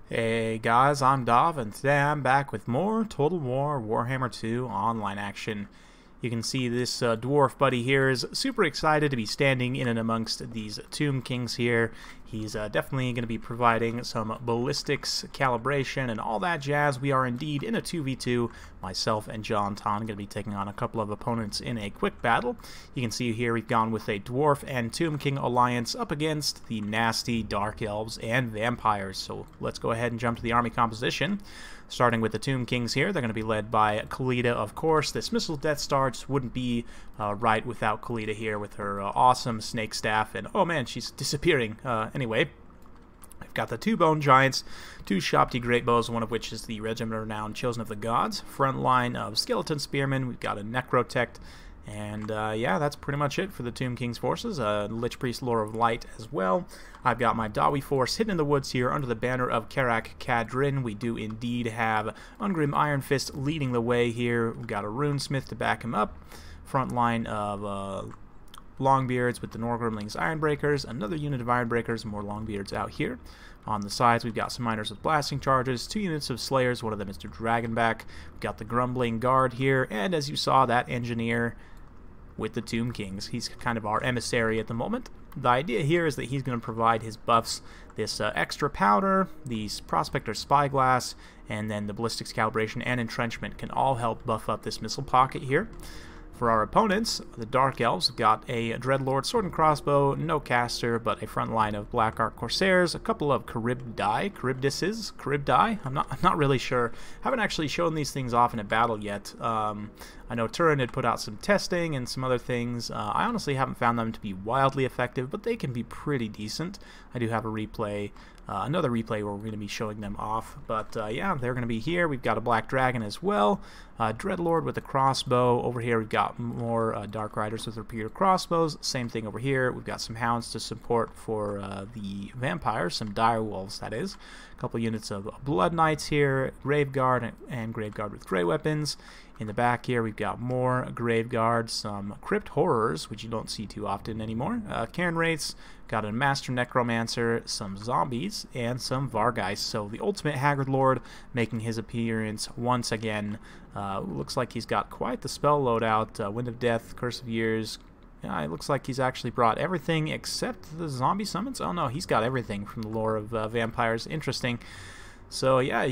Hey guys, I'm Dov, and today I'm back with more Total War Warhammer 2 online action. You can see this dwarf buddy here is super excited to be standing in and amongst these Tomb Kings here. He's definitely going to be providing some ballistics calibration and all that jazz. We are indeed in a 2v2. Myself and John Ton going to be taking on a couple of opponents in a quick battle. You can see here we've gone with a dwarf and Tomb King alliance up against the nasty Dark Elves and Vampires. So let's go ahead and jump to the army composition. Starting with the Tomb Kings here, they're going to be led by Khalida, of course. This Missile Death Star just wouldn't be right without Khalida here with her awesome snake staff. And oh man, she's disappearing. Anyway, I've got the two Bone Giants, two Shabti Great Bows, one of which is the Regiment Renowned Chosen of the Gods. Front line of Skeleton Spearmen. We've got a Necrotect. And yeah, that's pretty much it for the Tomb King's forces. Lich Priest Lore of Light as well. I've got my Dawi force hidden in the woods here under the banner of Karak Kadrin. We do indeed have Ungrim Iron Fist leading the way here. We've got a Runesmith to back him up. Front line of Longbeards with the Norgrimlings Ironbreakers. Another unit of Ironbreakers, more Longbeards out here. On the sides, we've got some Miners with Blasting Charges, two units of Slayers, one of them is to Dragonback. We've got the Grumbling Guard here, and as you saw, that Engineer with the Tomb Kings. He's kind of our emissary at the moment. The idea here is that he's going to provide his buffs, this extra powder, the Prospector Spyglass, and then the Ballistics Calibration and Entrenchment can all help buff up this missile pocket here. For our opponents, the Dark Elves have got a Dreadlord Sword and Crossbow, no caster, but a front line of Black Ark Corsairs, a couple of Charybdii? I'm not really sure. Haven't actually shown these things off in a battle yet. I know Turin had put out some testing and some other things. I honestly haven't found them to be wildly effective, but they can be pretty decent. I do have a replay, another replay where we're going to be showing them off. But yeah, they're going to be here. We've got a Black Dragon as well. Dreadlord with a crossbow. Over here we've got more Dark Riders with repeater crossbows. Same thing over here. We've got some Hounds to support for the Vampires, some Dire Wolves that is. A couple units of Blood Knights here, Graveguard and Graveguard with Grey Weapons. In the back here we've got more Graveguard, some Crypt Horrors, which you don't see too often anymore. Cairn Wraiths, got a Master Necromancer, some Zombies, and some Vargeist. So the ultimate Haggard Lord making his appearance once again. Looks like he's got quite the spell loadout. Wind of Death, Curse of Years. Yeah, it looks like he's actually brought everything except the zombie summons. Oh no, he's got everything from the lore of vampires. Interesting. So yeah,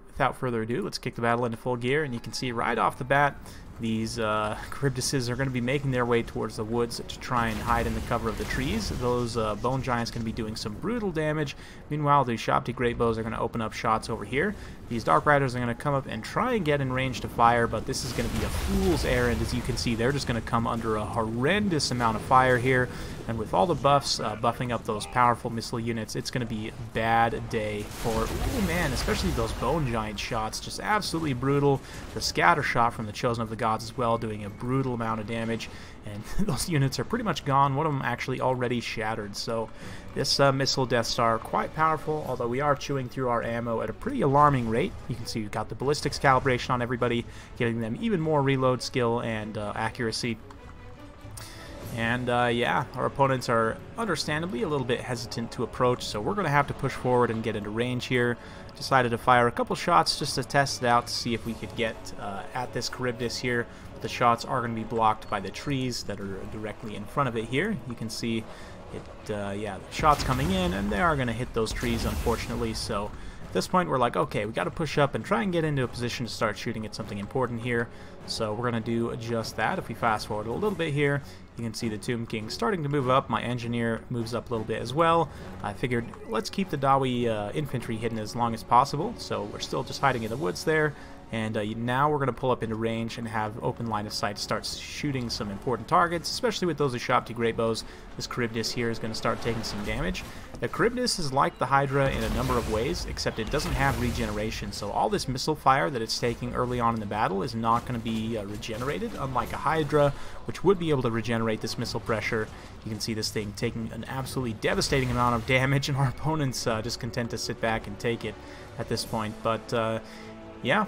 without further ado, let's kick the battle into full gear, and you can see right off the bat these Charybdises are going to be making their way towards the woods to try and hide in the cover of the trees. Those Bone Giants going to be doing some brutal damage. Meanwhile, the Shabti Great Bows are going to open up shots over here. These Dark Riders are going to come up and try and get in range to fire, but this is going to be a fool's errand. As you can see, they're just going to come under a horrendous amount of fire here, and with all the buffs buffing up those powerful missile units, it's going to be a bad day for, oh man, especially those Bone Giant shots, just absolutely brutal. The scatter shot from the Chosen of the Gods as well, doing a brutal amount of damage, and those units are pretty much gone. One of them actually already shattered. So this Missile Death Star, quite powerful, although we are chewing through our ammo at a pretty alarming rate. You can see we've got the ballistics calibration on everybody, giving them even more reload skill and accuracy. And yeah, our opponents are understandably a little bit hesitant to approach, so we're going to have to push forward and get into range here. Decided to fire a couple shots just to test it out to see if we could get at this Charybdis here. But the shots are going to be blocked by the trees that are directly in front of it here. You can see it, yeah, the shots coming in, and they are going to hit those trees, unfortunately. So at this point, we're like, okay, we got to push up and try and get into a position to start shooting at something important here. So we're going to do just that. If we fast forward a little bit here, you can see the Tomb King starting to move up. My Engineer moves up a little bit as well. I figured let's keep the Dawi infantry hidden as long as possible. So we're still just hiding in the woods there. And now we're going to pull up into range and have open line of sight to start shooting some important targets, especially with those Shabti Great Bows. This Charybdis here is going to start taking some damage. The Charybdis is like the Hydra in a number of ways, except it doesn't have regeneration. So all this missile fire that it's taking early on in the battle is not going to be regenerated, unlike a Hydra, which would be able to regenerate this missile pressure. You can see this thing taking an absolutely devastating amount of damage, and our opponents just content to sit back and take it at this point. But yeah.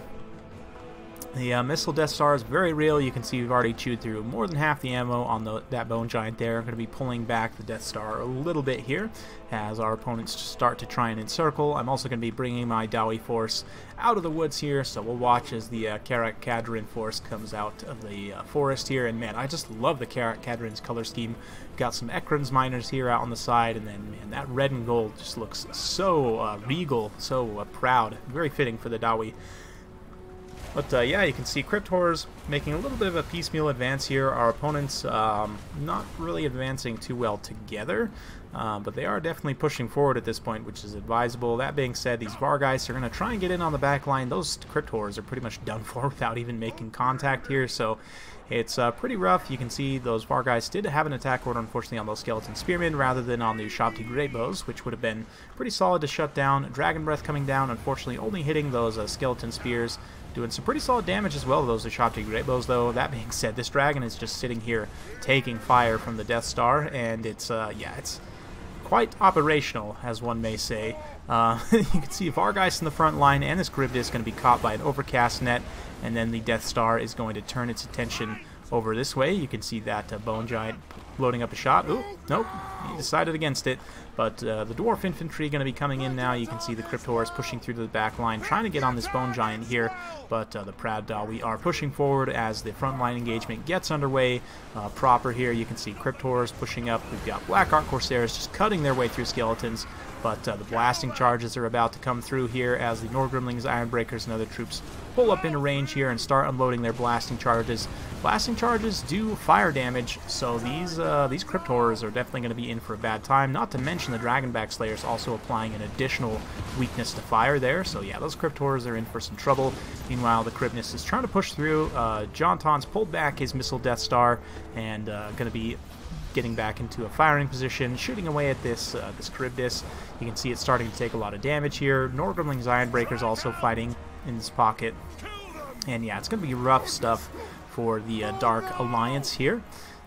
The missile Death Star is very real. You can see we've already chewed through more than half the ammo on that Bone Giant there. I'm going to be pulling back the Death Star a little bit here as our opponents start to try and encircle. I'm also going to be bringing my Dawi force out of the woods here, so we'll watch as the Karak Kadrin force comes out of the forest here. And man, I just love the Karak Kadrin's color scheme. Got some Ekran's miners here out on the side, and then man, that red and gold just looks so regal, so proud. Very fitting for the Dawi. But yeah, you can see Crypt Horrors making a little bit of a piecemeal advance here. Our opponents not really advancing too well together, but they are definitely pushing forward at this point, which is advisable. That being said, these Vargeists are going to try and get in on the back line. Those Crypt Horrors are pretty much done for without even making contact here, so it's pretty rough. You can see those Vargeists did have an attack order, unfortunately, on those Skeleton Spearmen rather than on the Shabti Great Bows, which would have been pretty solid to shut down. Dragon Breath coming down, unfortunately, only hitting those Skeleton Spears. Doing some pretty solid damage as well, those Shabti Great Bows, though. That being said, this dragon is just sitting here taking fire from the Death Star, and it's, yeah, it's quite operational, as one may say. You can see Vargeist in the front line, and this Charybdis is going to be caught by an overcast net, and then the Death Star is going to turn its attention over this way. You can see that Bone Giant loading up a shot. Ooh, nope, he decided against it. But the Dwarf Infantry going to be coming in now. You can see the Crypt Horrors pushing through to the back line, trying to get on this Bone Giant here. But the Proud Dawi are pushing forward as the frontline engagement gets underway proper here. You can see Crypt Horrors pushing up. We've got Black Ark Corsairs just cutting their way through skeletons. But the blasting charges are about to come through here as the Norgrimlings, Ironbreakers, and other troops pull up into range here and start unloading their blasting charges. Blasting charges do fire damage, so these Crypt Horrors are definitely going to be in for a bad time. Not to mention the Dragonback Slayers also applying an additional weakness to fire there. So yeah, those Crypt Horrors are in for some trouble. Meanwhile, the Cryptness is trying to push through. Jonton's pulled back his missile Death Star and going to be getting back into a firing position, shooting away at this Charybdis. You can see it's starting to take a lot of damage here. Norgrimling's Ironbreakers also fighting in this pocket. And yeah, it's going to be rough stuff for the Dark Alliance here.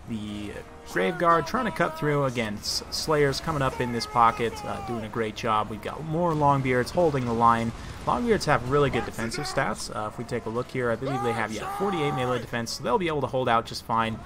The Graveguard trying to cut through. Again, Slayers coming up in this pocket, doing a great job. We've got more Longbeards holding the line. Longbeards have really good defensive stats. If we take a look here, I believe they have 48 melee defense, so they'll be able to hold out just fine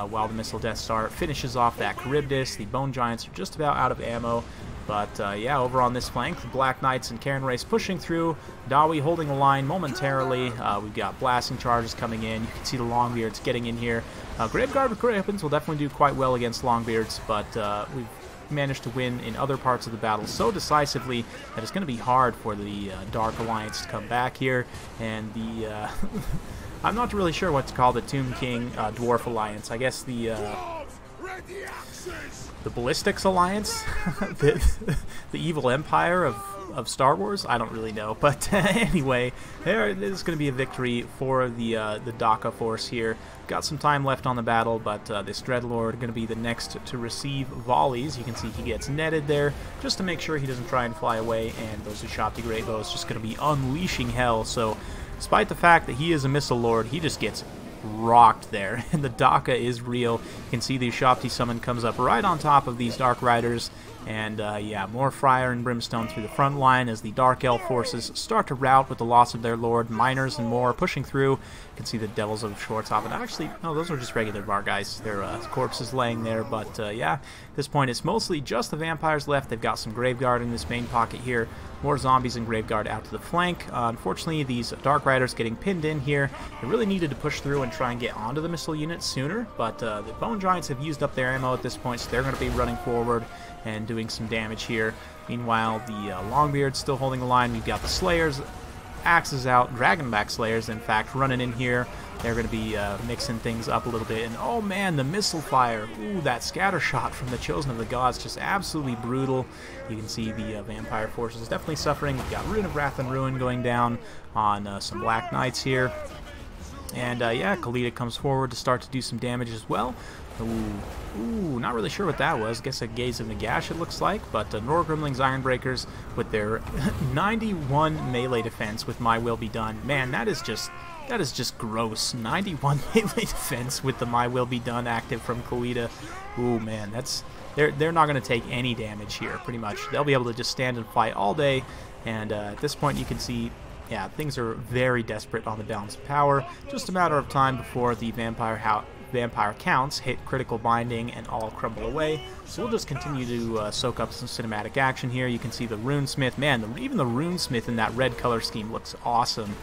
while the Missile Death Star finishes off that Charybdis. The Bone Giants are just about out of ammo. But yeah, over on this flank, the Black Knights and Cairn Race pushing through. Dawi holding the line momentarily. We've got blasting charges coming in. You can see the Longbeards getting in here. Graveguard with great weapons will definitely do quite well against Longbeards, but we've managed to win in other parts of the battle so decisively that it's going to be hard for the Dark Alliance to come back here. And the I'm not really sure what to call the Tomb King Dwarf Alliance. I guess the Ballistics Alliance, the evil empire of Star Wars. I don't really know, but anyway, there is going to be a victory for the Dakka force here. Got some time left on the battle, but this Dreadlord going to be the next to receive volleys. You can see he gets netted there just to make sure he doesn't try and fly away, and those Shabti Great Bows just going to be unleashing hell. So despite the fact that he is a missile lord, he just gets rocked there, and the Dakka is real. You can see the Shabti summon comes up right on top of these Dark Riders, and yeah, more fire and brimstone through the front line as the Dark Elf forces start to rout with the loss of their lord. Miners and more pushing through. You can see the Devils of Schwarzhofen. And actually, no, those are just regular Vargeists. Their corpses laying there, but yeah, at this point it's mostly just the vampires left. They've got some Graveguard in this main pocket here. More zombies and Graveguard out to the flank. Unfortunately, these Dark Riders getting pinned in here. They really needed to push through and try and get onto the missile unit sooner, but the Bone Giants have used up their ammo at this point, so they're going to be running forward and doing some damage here. Meanwhile, the Longbeards still holding the line. We've got the Slayers, axes out, Dragonback Slayers, in fact, running in here. They're going to be mixing things up a little bit. And oh man, the missile fire. Ooh, that scatter shot from the Chosen of the Gods, just absolutely brutal. You can see the vampire forces definitely suffering. We've got Rune of Wrath and Ruin going down on some Black Knights here. And yeah, Khalida comes forward to start to do some damage as well. Ooh, not really sure what that was. Guess a Gaze of Nagash, it looks like. But Norgrimling's Ironbreakers with their 91 melee defense with My Will Be Done. Man, that is just gross. 91 melee defense with the My Will Be Done active from Khalida. Ooh, man, they're not going to take any damage here, pretty much. They'll be able to just stand and fight all day. And at this point, you can see Yeah, things are very desperate on the balance of power. Just a matter of time before the vampire counts hit critical binding and all crumble away. So we'll just continue to soak up some cinematic action here. You can see the Runesmith. Man, even the Runesmith in that red color scheme looks awesome.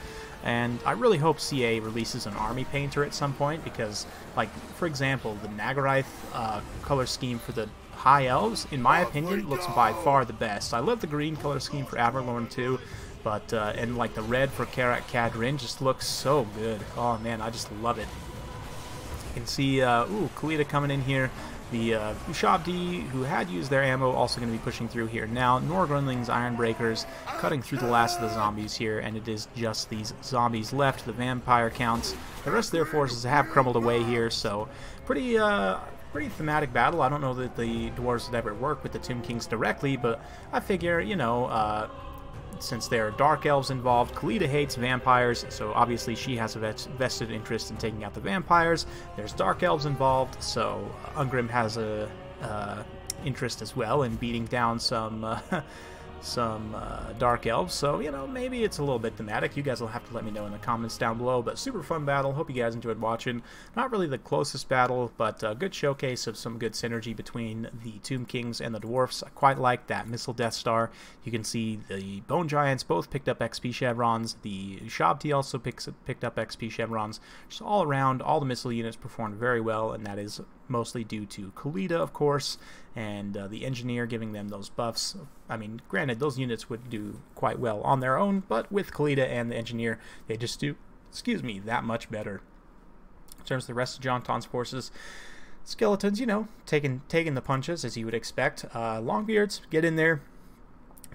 And I really hope CA releases an army painter at some point, because, like, for example, the Nagarath color scheme for the High Elves, in my opinion, looks by far the best. I love the green color scheme for Averlorn too, but and like the red for Karak Kadrin just looks so good. Oh man, I just love it. You can see, ooh, Khalida coming in here. The Ushabti, who had used their ammo, also going to be pushing through here. Now, Norgrunling's Ironbreakers cutting through the last of the zombies here, and it is just these zombies left. The vampire counts. The rest of their forces have crumbled away here, so pretty thematic battle. I don't know that the dwarves would ever work with the Tomb Kings directly, but I figure, you know, since there are dark elves involved, Khalida hates vampires, so obviously she has a vested interest in taking out the vampires. There's dark elves involved, so Ungrim has a interest as well in beating down some dark elves. So, you know, maybe it's a little bit thematic. You guys will have to let me know in the comments down below. But super fun battle. Hope you guys enjoyed watching. Not really the closest battle, but a good showcase of some good synergy between the Tomb Kings and the dwarfs. I quite like that missile Death Star. You can see the Bone Giants both picked up XP chevrons. The Ushabti also picked up XP chevrons. Just all around, all the missile units performed very well, and that is mostly due to Khalida, of course, and the engineer giving them those buffs. I mean, granted, those units would do quite well on their own, but with Khalida and the engineer, they just do, excuse me, that much better. In terms of the rest of Jonton's forces, skeletons, you know, taking the punches, as you would expect. Longbeards, get in there.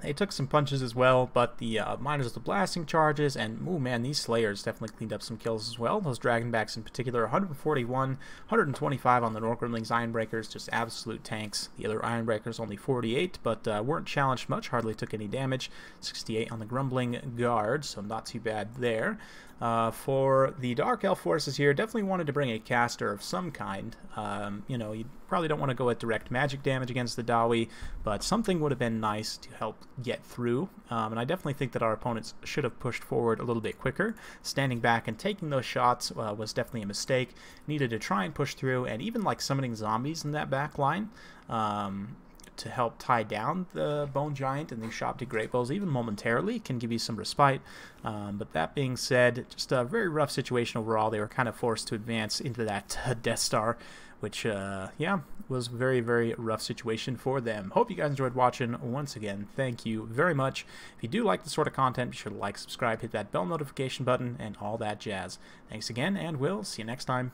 They took some punches as well, but the miners with the blasting charges, and oh man, these slayers definitely cleaned up some kills as well. Those dragonbacks in particular, 141, 125 on the Norgrunling's Ironbreakers, just absolute tanks. The other Ironbreakers only 48, but weren't challenged much, hardly took any damage. 68 on the Grumbling Guard, so not too bad there. For the Dark Elf forces here, definitely wanted to bring a caster of some kind. You know, you probably don't want to go at direct magic damage against the Dawi, but something would have been nice to help get through. And I definitely think that our opponents should have pushed forward a little bit quicker. Standing back and taking those shots was definitely a mistake. Needed to try and push through, and even like summoning zombies in that back line to help tie down the Bone Giant and the Ushabti Great Bows, even momentarily, can give you some respite. But that being said, just a very rough situation overall. They were kind of forced to advance into that Death Star, which, yeah, was a very, very rough situation for them. Hope you guys enjoyed watching. Once again, thank you very much. If you do like this sort of content, be sure to like, subscribe, hit that bell notification button, and all that jazz. Thanks again, and we'll see you next time.